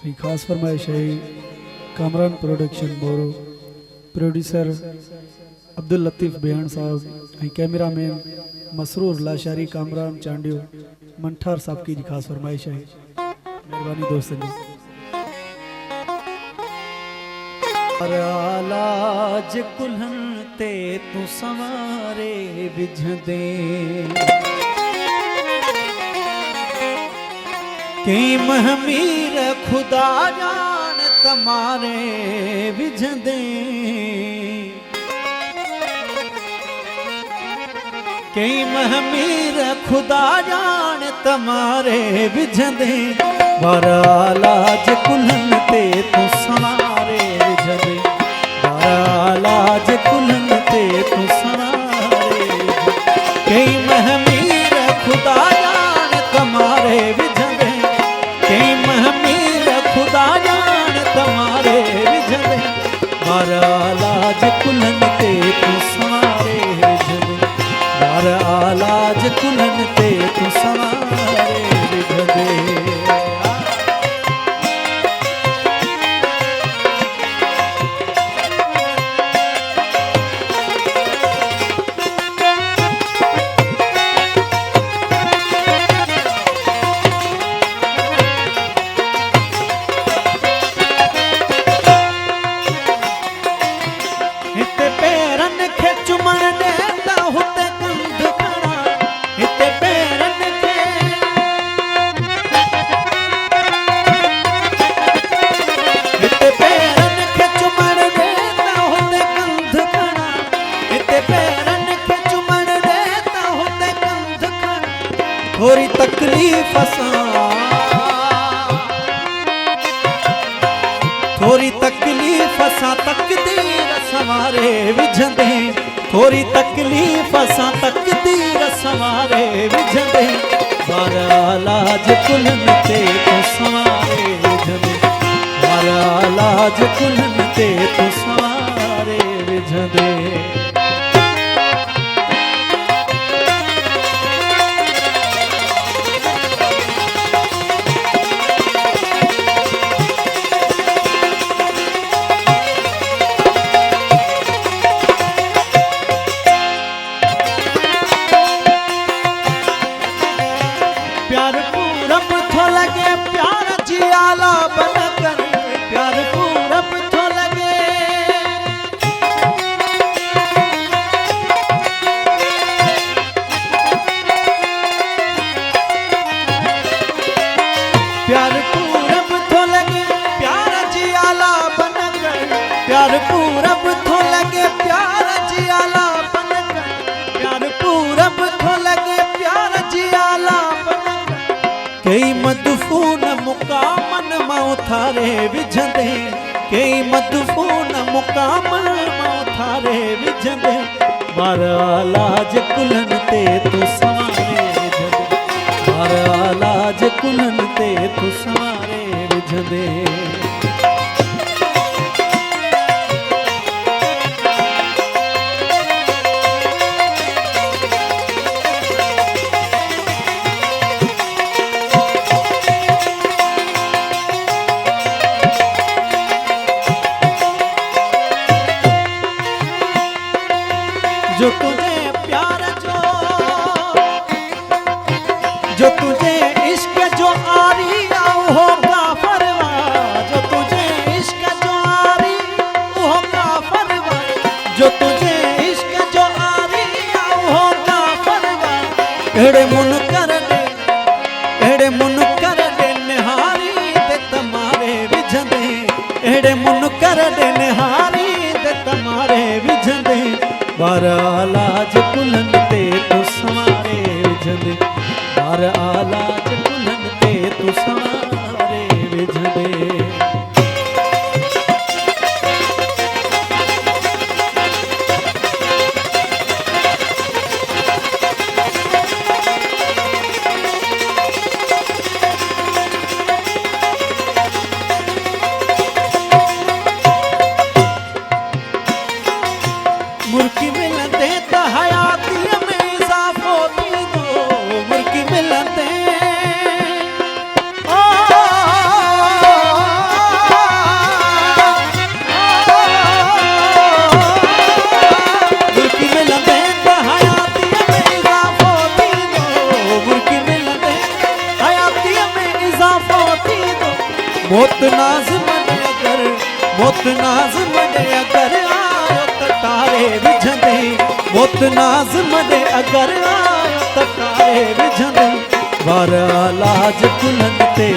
ये खास फरमाइश है कामरान प्रोडक्शन बोरो प्रोड्यूसर अब्दुल लतीफ़ बेहण साहब कैमरामैन मसरूर लाशारी कामरान चांडियो मंठार साहब की खास फरमाइश है। मेहरबानी दोस्तों लाज कुल्हन ते तू सवारे विझ दे के महमीर खुदा जान तमारे विझ दे के महमीर खुदा जान तमारे विझ दे वारा लाज कुल्हन ते तू सवारे विझ दे वारा लाज कुल्हन ते तू सवारे के महमीर खुदा जान तमारे विझ दे के महमीर खुदा जान तमारे विझ दे वारा लाज कुल्हन ते तू सवारे विझ दे वारा लाज कुल्हन ते तू सवारे विझ दे। थोड़ी तकलीफ थोड़ी तकलीफ सा तकदीर सवारे विझ दे थोड़ी तकलीफ सा तकदीर सवारे विझ दे वारा लाज कुल्हन ते तू सवारे विझ दे वारा लाज कुल्हन ते तू सवारे विझ दे। प्यार पूरब थो लगे प्यार जियाला बन कर प्यार पूरब थो लगे प्यार पूरब थो लगे प्यार जियाला बन कर प्यार पूरब थो लगे प्यार जियाला बन कर प्यार पूरब थो लगे प्यार जियाला कई मदफून मुकामन मां थारे विझ दे कई मदफून मुकामन मां थारे विझ दे वारा लाज कुल्हन ते तू सवारे विझ दे वारा लाज कुल्हन ते तू सवारे विझ दे। जो तुझे प्यार जो तुझे इश्क जो आरी होगा फरवा जो तुझे इश्क जो आरी होगा फरवा जो तुझे इश्क जो आरी होगा फरवा एड़े मुन कर दे निहारी ते तमारे विझ दे एड़े मुन कर दे निहारी ते तमारे विझ दे वारा लाज कुल्हन ते तू सवारे विझ दे वारा लाज कुल्हन ते तू सवारे विझ दे। मुर्की मिलते त हयाती में इजाफो थी दो मुर्की मिलते ओ मोत नाज़ मने अगर मोत नाज़ मने अगर आयो त तारे विझंदे मोत नाज़ मने अगर आयो त तारे विझंदे वार लाज कुलन ते